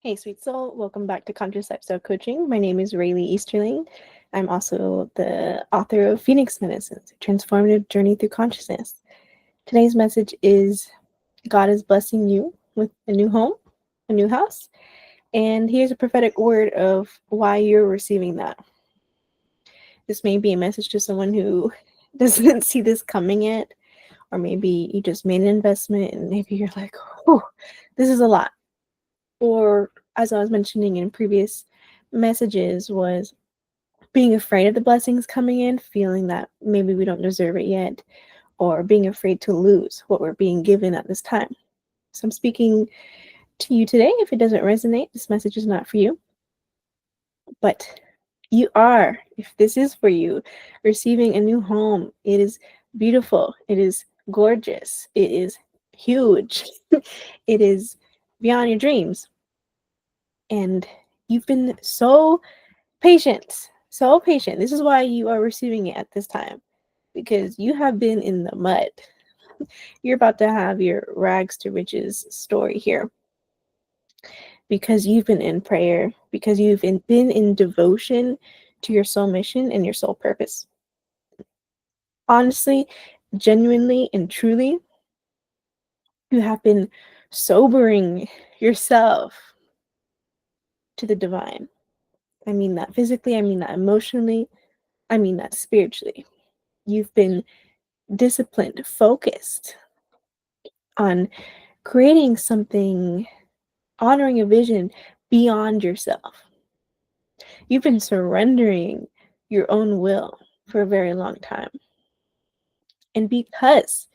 Hey, sweet soul. Welcome back to Conscious Lifestyle Coaching. My name is Raileigh Easterling. I'm also the author of Phoenix Medicines, a transformative journey through consciousness. Today's message is God is blessing you with a new home, a new house. And here's a prophetic word of why you're receiving that. This may be a message to someone who doesn't see this coming yet, or maybe you just made an investment and maybe you're like, oh, this is a lot. Or as I was mentioning in previous messages, was being afraid of the blessings coming in, feeling that maybe we don't deserve it yet, or being afraid to lose what we're being given at this time. So I'm speaking to you today. If it doesn't resonate, this message is not for you. But you are, if this is for you, receiving a new home. It is beautiful. It is gorgeous. It is huge. It is beyond your dreams. And you've been so patient. So patient. This is why you are receiving it at this time, because you have been in the mud. You're about to have your rags to riches story here, because you've been in prayer, because you've been in devotion to your soul mission and your soul purpose. Honestly, genuinely, and truly, you have been sobering yourself to the divine. I mean that physically, I mean that emotionally, I mean that spiritually. You've been disciplined, focused on creating something, honoring a vision beyond yourself. You've been surrendering your own will for a very long time. And because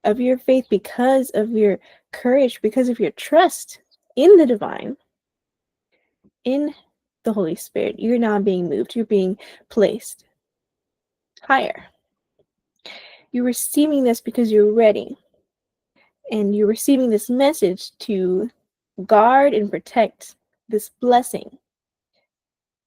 of your faith, because of your courage, because of your trust in the divine, in the Holy Spirit, you're now being moved. You're being placed higher. You're receiving this because you're ready. And you're receiving this message to guard and protect this blessing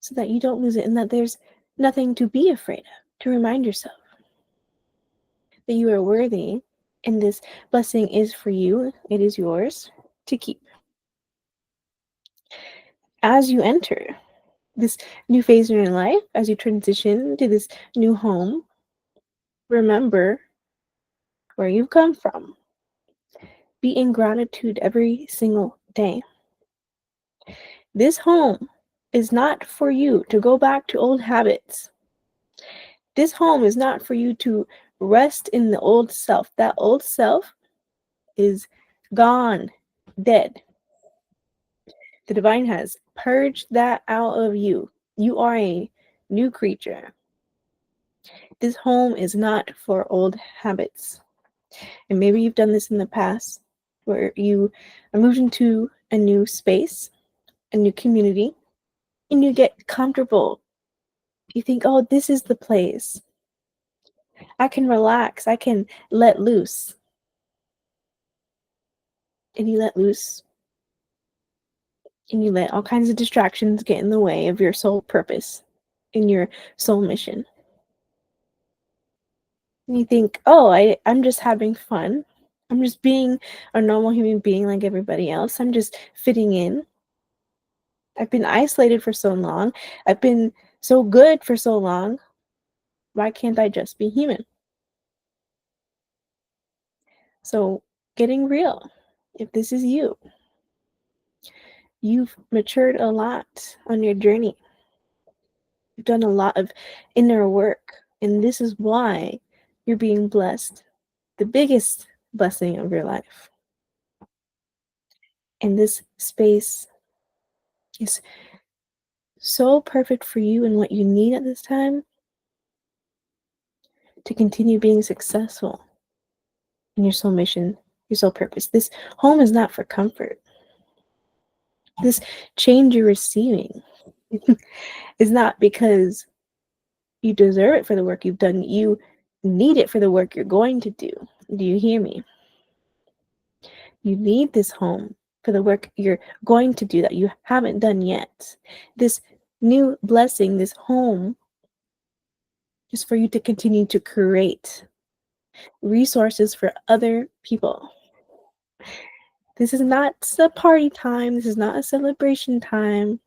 so that you don't lose it, and that there's nothing to be afraid of, to remind yourself that you are worthy and this blessing is for you. It is yours to keep. As you enter this new phase in your life, as you transition to this new home, remember where you've come from. Be in gratitude every single day. This home is not for you to go back to old habits. This home is not for you to rest in the old self. That old self is gone, dead. The divine has purged that out of you. You are a new creature. This home is not for old habits. And maybe you've done this in the past where you are moved into a new space, a new community, and you get comfortable. You think, oh, this is the place. I can relax. I can let loose. And you let loose. And you let all kinds of distractions get in the way of your soul purpose and your soul mission. And you think, oh, I'm just having fun. I'm just being a normal human being like everybody else. I'm just fitting in. I've been isolated for so long. I've been so good for so long. Why can't I just be human? So, getting real. If this is you, you've matured a lot on your journey. You've done a lot of inner work. And this is why you're being blessed. The biggest blessing of your life. And this space is so perfect for you and what you need at this time to continue being successful in your soul mission, your soul purpose. This home is not for comfort. This change you're receiving is not because you deserve it for the work you've done. You need it for the work you're going to do. Do you hear me? You need this home for the work you're going to do that you haven't done yet. This new blessing, this home, is for you to continue to create resources for other people. This is not a party time. This is not a celebration time.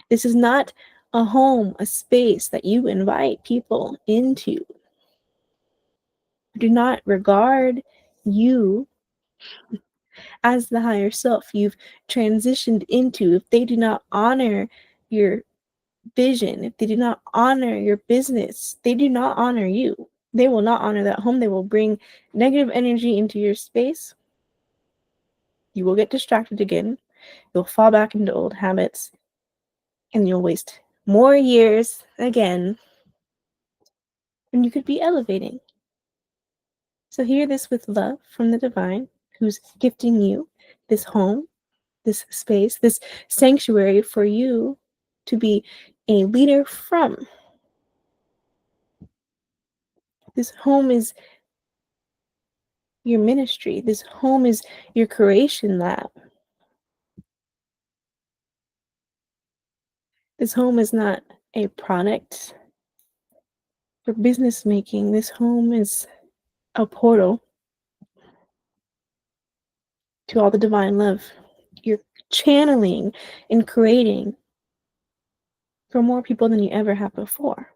This is not a home, a space that you invite people into. Do not regard you as the higher self you've transitioned into. If they do not honor your vision, if they do not honor your business, they do not honor you. They will not honor that home. They will bring negative energy into your space. You will get distracted again. You'll fall back into old habits, and you'll waste more years again when you could be elevating. So hear this with love from the divine, who's gifting you this home, this space, this sanctuary for you to be a leader from. This home is your ministry. This home is your creation lab. This home is not a product for business making. This home is a portal to all the divine love you're channeling and creating for more people than you ever have before.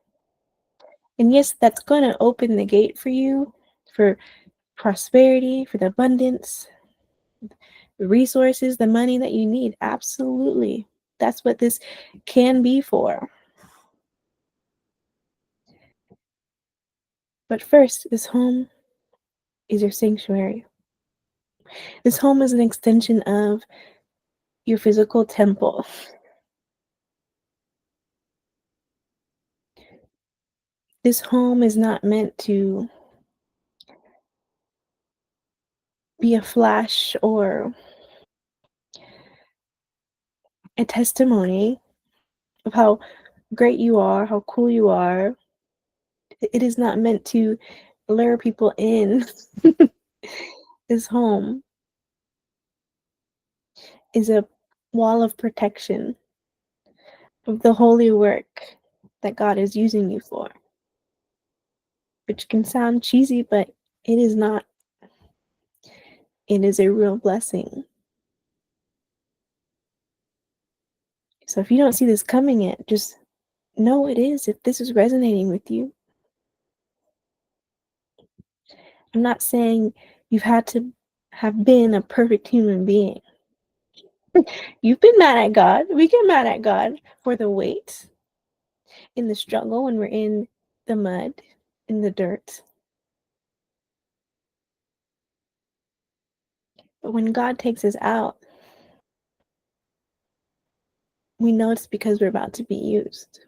And yes, that's going to open the gate for you for prosperity, for the abundance, the resources, the money that you need. Absolutely. That's what this can be for. But first, this home is your sanctuary. This home is an extension of your physical temple. This home is not meant to be a flash or a testimony of how great you are, how cool you are. It is not meant to lure people in. This home is a wall of protection of the holy work that God is using you for, which can sound cheesy, but it is not. It is a real blessing. So if you don't see this coming yet, just know it is. If this is resonating with you, I'm not saying you've had to have been a perfect human being. You've been mad at God. We get mad at God for the weight in the struggle when we're in the mud, in the dirt. But when God takes us out, we know it's because we're about to be used.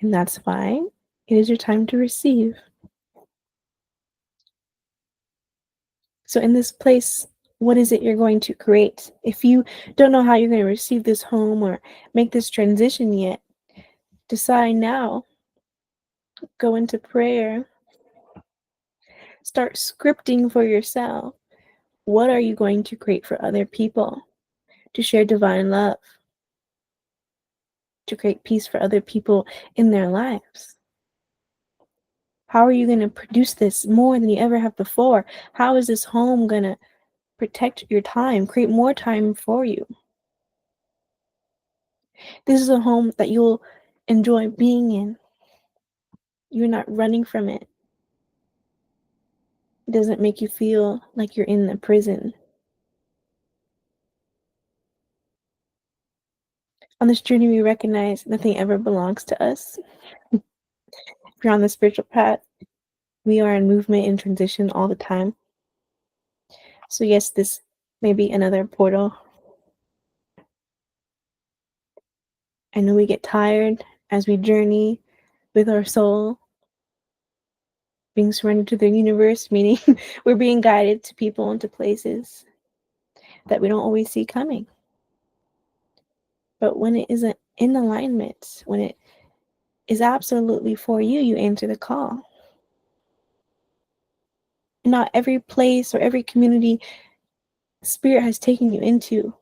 And that's why it is your time to receive. So in this place, what is it you're going to create? If you don't know how you're going to receive this home or make this transition yet, decide now. Go into prayer. Start scripting for yourself. What are you going to create for other people? To share divine love. To create peace for other people in their lives. How are you going to produce this more than you ever have before? How is this home going to protect your time, create more time for you? This is a home that you'll enjoy being in. You're not running from it. It doesn't make you feel like you're in a prison. On this journey, we recognize nothing ever belongs to us. If you're on the spiritual path, we are in movement and transition all the time. So yes, this may be another portal. I know we get tired as we journey with our soul, being surrendered to the universe, meaning we're being guided to people and to places that we don't always see coming. But when it isn't in alignment, when it is absolutely for you, you answer the call. Not every place or every community Spirit has taken you into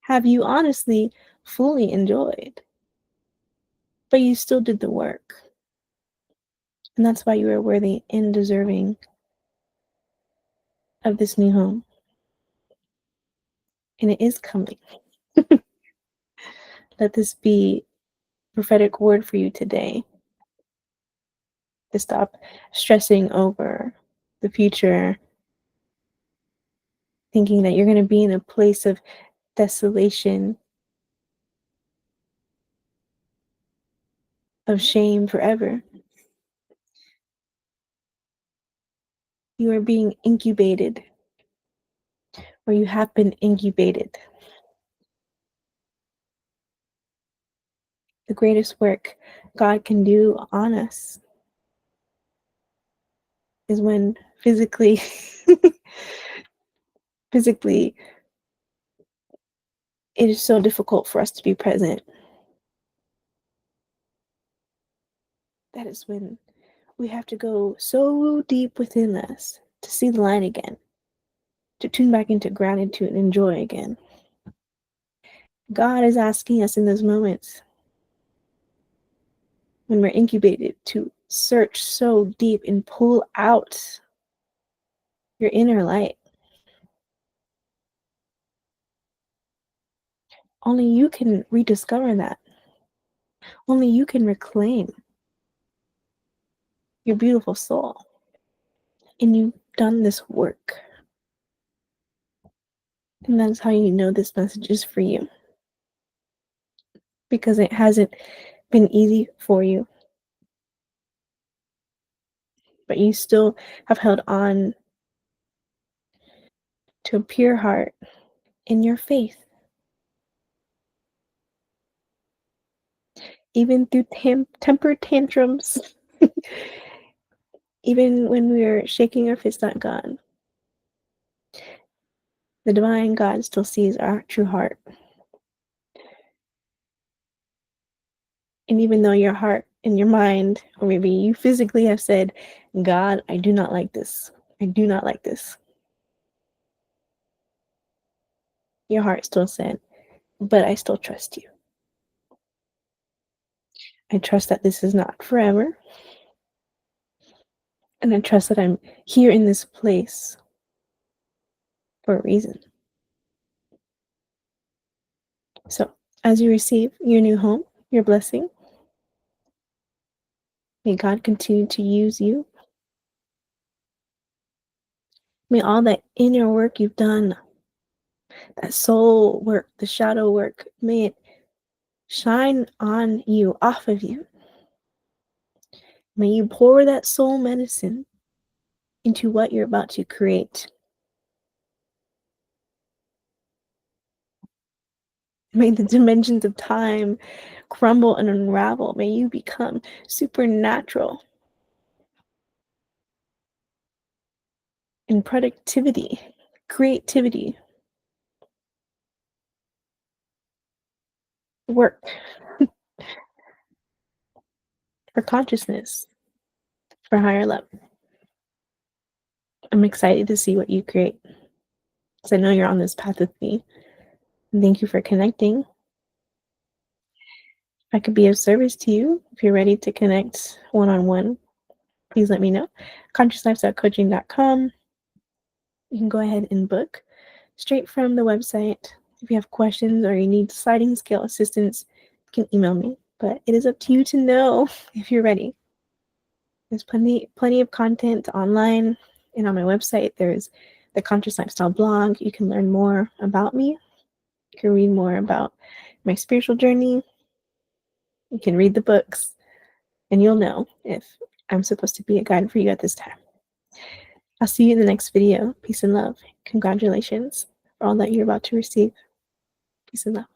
have you honestly fully enjoyed, but you still did the work. And that's why you are worthy and deserving of this new home. And it is coming. Let this be a prophetic word for you today, to stop stressing over the future, thinking that you're going to be in a place of desolation, of shame forever. You are being incubated, or you have been incubated. The greatest work God can do on us is when physically it is so difficult for us to be present. That is when we have to go so deep within us to see the light again, to tune back into gratitude and joy again. God is asking us in those moments when we're incubated to search so deep and pull out your inner light. Only you can rediscover that. Only you can reclaim your beautiful soul. And you've done this work. And that's how you know this message is for you. Because it hasn't been easy for you. But you still have held on to a pure heart in your faith. Even through temper tantrums. Even when we're shaking our fist at God. The divine God still sees our true heart. And even though your heart and your mind, or maybe you physically have said, God, I do not like this. I do not like this. Your heart still said, but I still trust you. I trust that this is not forever. And I trust that I'm here in this place for a reason. So, as you receive your new home, your blessing, may God continue to use you. May all that inner work you've done, that soul work, the shadow work, may it shine on you, off of you. May you pour that soul medicine into what you're about to create. May the dimensions of time crumble and unravel. May you become supernatural in productivity, creativity, work for consciousness, for higher love. I'm excited to see what you create because I know you're on this path with me. And thank you for connecting. If I could be of service to you, if you're ready to connect one-on-one, please let me know. ConsciousLifestyleCoaching.com. You can go ahead and book straight from the website. If you have questions or you need sliding scale assistance, you can email me. But it is up to you to know if you're ready. There's plenty of content online, and on my website there's the Conscious Lifestyle blog. You can learn more about me. You can read more about my spiritual journey. You can read the books, and you'll know if I'm supposed to be a guide for you at this time. I'll see you in the next video. Peace and love. Congratulations for all that you're about to receive. Peace and love.